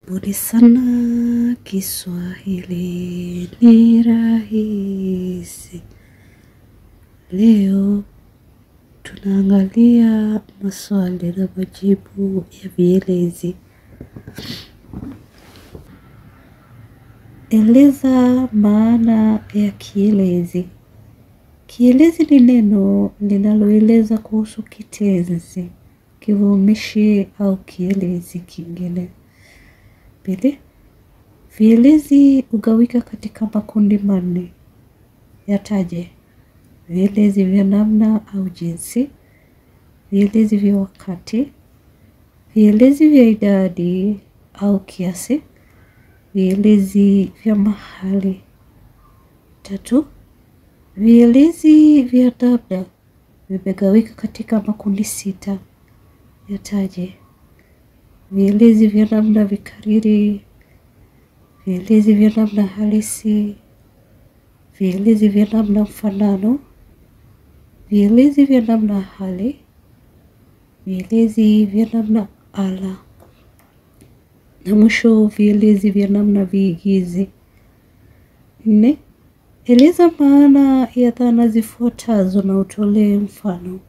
Karibuni sana, Kiswahili ni rahisi. Leo tunaangalia maswali na majibu ya vielezi. Eleza maana ya kielezi. Kielezi ni neno linaloeleza kuhusu kitenzi, kivumishi au kielezi kingine. Pili, vielezi hugawika katika makundi manne. Yataje: vielezi vya namna au jinsi, vielezi vya wakati, vielezi vya idadi au kiasi, vielezi vya mahali. Tatu, vielezi vya namna vimegawika katika makundi 6. Yataje: vielezi vya namna vikariri, vielezi vya namna halisi, vielezi vya namna mfanano, vielezi vya namna hali, vielezi vya namna ala, na mwisho vielezi vya namna viigizi. 4. Eleza maana ya dhana zifuatazo na utolee mfano.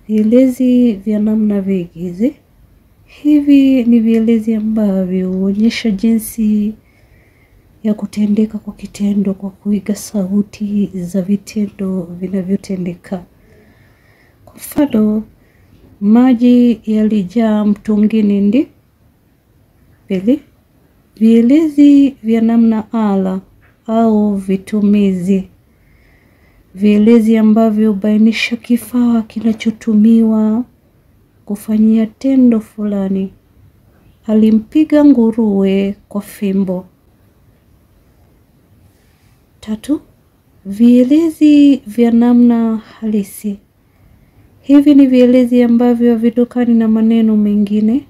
Vielezi vya namna viigizi. Hivi ni vielezi ambavyo huonyesha jinsi ya kutendeka kwa kitendo kwa kuiga sauti za vitendo vinavyotendeka. Kwa mfano, maji yalijaa mtungini ndi. Pili, vielezi vya namna ala au vitumizi. Vielezi ambavyo hubainisha kifaa kinachotumiwa kufanyia tendo fulani. Alimpiga nguruwe kwa fimbo. 3. Vielezi vya namna halisi. Hivi ni vielezi ambavyo havitokani na maneno mengine,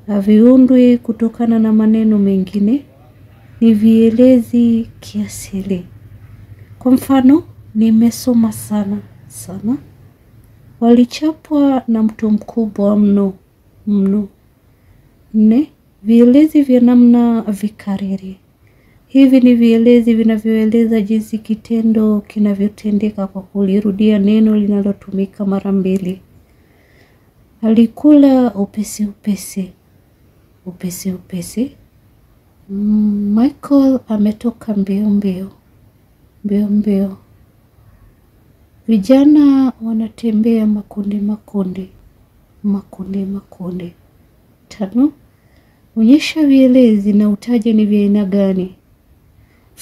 haviundwi kutokana na maneno mengine, ni vielezi kiasili. Kwa mfano, nimesoma sana, sana. Walichapwa na mtu mkubwa mno, mno. 4. Vielezi vya namna vikariri. Hivi ni vielezi vinavyoeleza jinsi kitendo kinavyotendeka kwa kulirudia neno linalotumika mara mbili. Alikula upesi upesi. Upesi upesi. Michael ametoka mbio mbio. Mbio mbio. Vijana wanatembea makundi makundi. Makundi makundi. 5. Onyesha vielezi na utaje ni vya aina gani.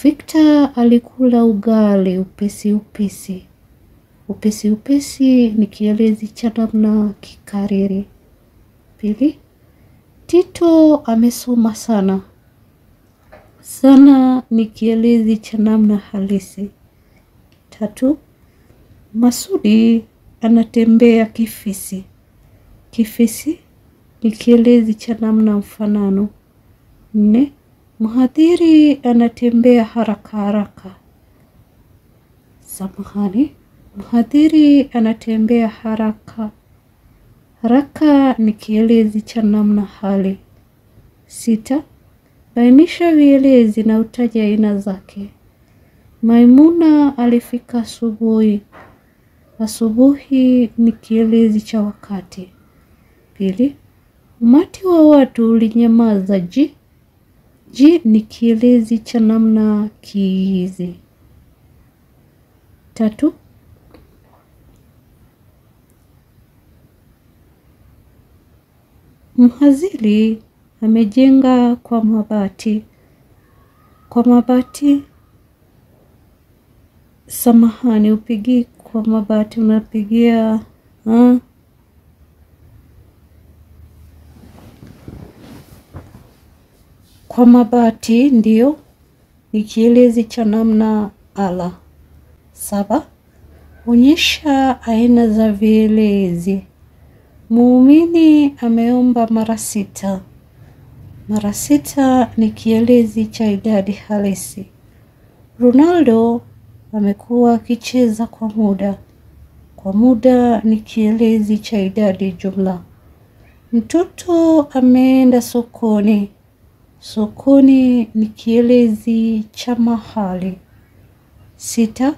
Victor alikula ugali upesi upesi. Upesi upesi ni kielezi cha namna kikariri. Pili, Tito amesoma sana. Sana ni kielezi cha namna halisi. 3. Masudi anatembea kifisi. Kifisi ni kielezi cha namna mfanano. 4. Mhadhiri anatembea haraka haraka. Samahani, mhadhiri anatembea haraka. Haraka ni kielezi cha namna hali. 6. Bainisha vielezi na utaje aina zake. Maimuna alifika asubuhi. Asubuhi ni kielezi cha wakati. Pili, umati wa watu ulinyamaza. Ji ni kielezi cha namna kiigizi. 3. Mhazili amejenga kwa mabati. Kwa mabati, samahani, upigi kwa mabati, unapigia kwa mabati ndio ni kielezi cha namna ala. 7. Onyesha aina za vielezi. Muumini ameomba mara 6. Mara 6 ni kielezi cha idadi halisi. Ronaldo amekuwa akicheza kwa muda. Kwa muda ni kielezi cha idadi jumla. Mtoto ameenda sokoni. Sokoni ni kielezi cha mahali. 6.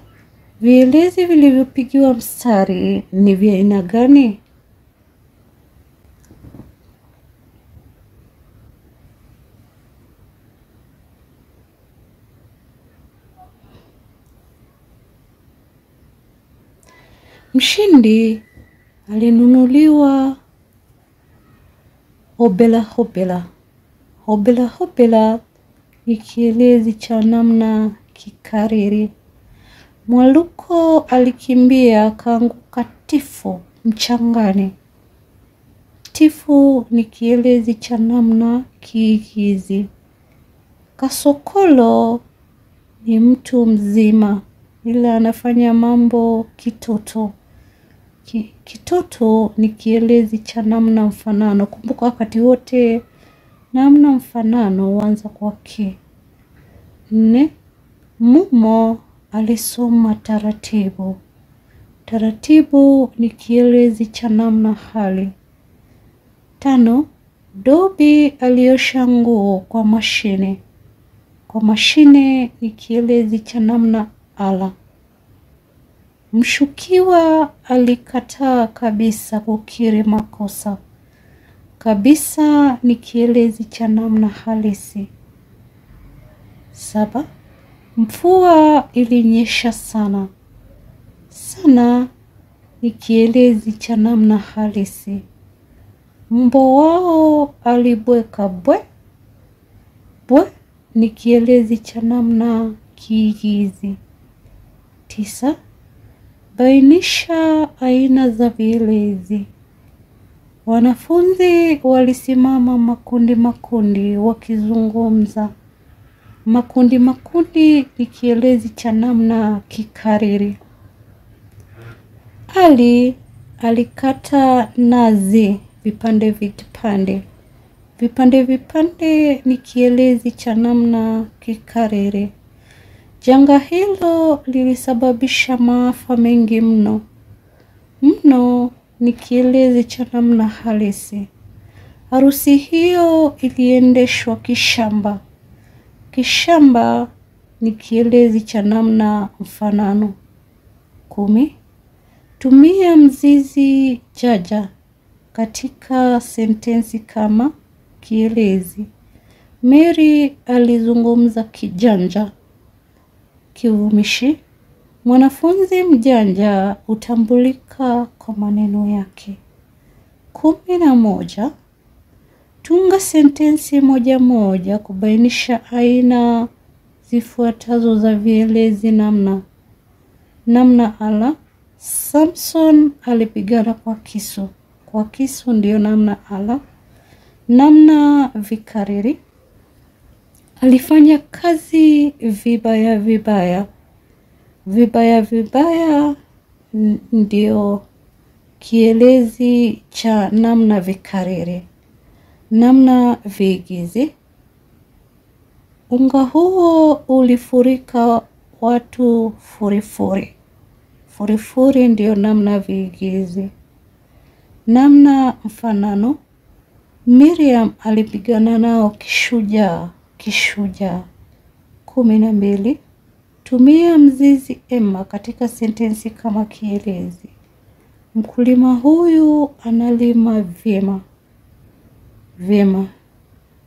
Vielezi vilivyopigiwa mstari ni vya aina gani? Mshindi alinunuliwa hobela hobela. Hobela hobela ni kielezi cha namna kikariri. Mwaluko alikimbia akaanguka tifu mchangani. Tifu ni kielezi cha namna kiigizi. Kasokolo ni mtu mzima ila anafanya mambo kitoto. Kitoto ni kielezi cha namna mfanano. Kumbuka wakati wote namna mfanano huanza kwa ki. 4. Mumo alisoma taratibu. Taratibu ni kielezi cha namna hali. 5. Dobi aliosha nguo kwa mashine. Kwa mashine ni kielezi cha namna ala. Mshukiwa alikataa kabisa kukiri makosa. Kabisa ni kielezi cha namna halisi. 7. Mvua ilinyesha sana. Sana ni kielezi cha namna halisi. Mbwa wao alibweka bwe. Bwe ni kielezi cha namna kiigizi. 9. Bainisha aina za vielezi. Wanafunzi walisimama makundi makundi wakizungumza. Makundi makundi ni kielezi cha namna kikariri. Ali alikata nazi vipande vipande. Vipande vipande ni kielezi cha namna kikariri. Janga hilo lilisababisha maafa mengi mno. Mno ni kielezi cha namna halisi. Harusi hiyo iliendeshwa kishamba. Kishamba ni kielezi cha namna mfanano. 10. Tumia mzizi jaja katika sentensi kama kielezi. Mary alizungumza kijanja. Kivumishi. Mwanafunzi mjanja hutambulika kwa maneno yake. 11. Tunga sentensi moja moja kubainisha aina zifuatazo za vielezi namna. Namna ala. Samson alipigana kwa kisu. Kwa kisu ndio namna ala. Namna vikariri. Alifanya kazi vibaya vibaya. Vibaya vibaya ndio kielezi cha namna vikariri. Namna viigizi. Unga huo ulifurika watu furifuri. Furifuri ndio namna viigizi. Namna mfanano. Miriam alipigana nao kishujaa. Kishujaa. 12. Tumia mzizi Emma katika sentensi kama kielezi. Mkulima huyu analima vyema. Vyema.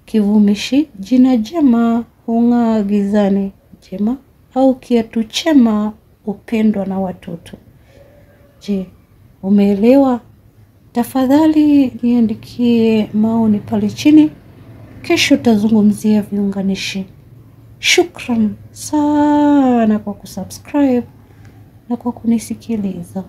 Kivumishi. Jina jema hung'aa gizani. Jema au kiatu chema hupendwa na watoto. Je, umeelewa? Tafadhali niandikie maoni pale chini. Kesho tazungumzia viunganishi. Shukran sana kwa kusubscribe na kwa kunisikiliza.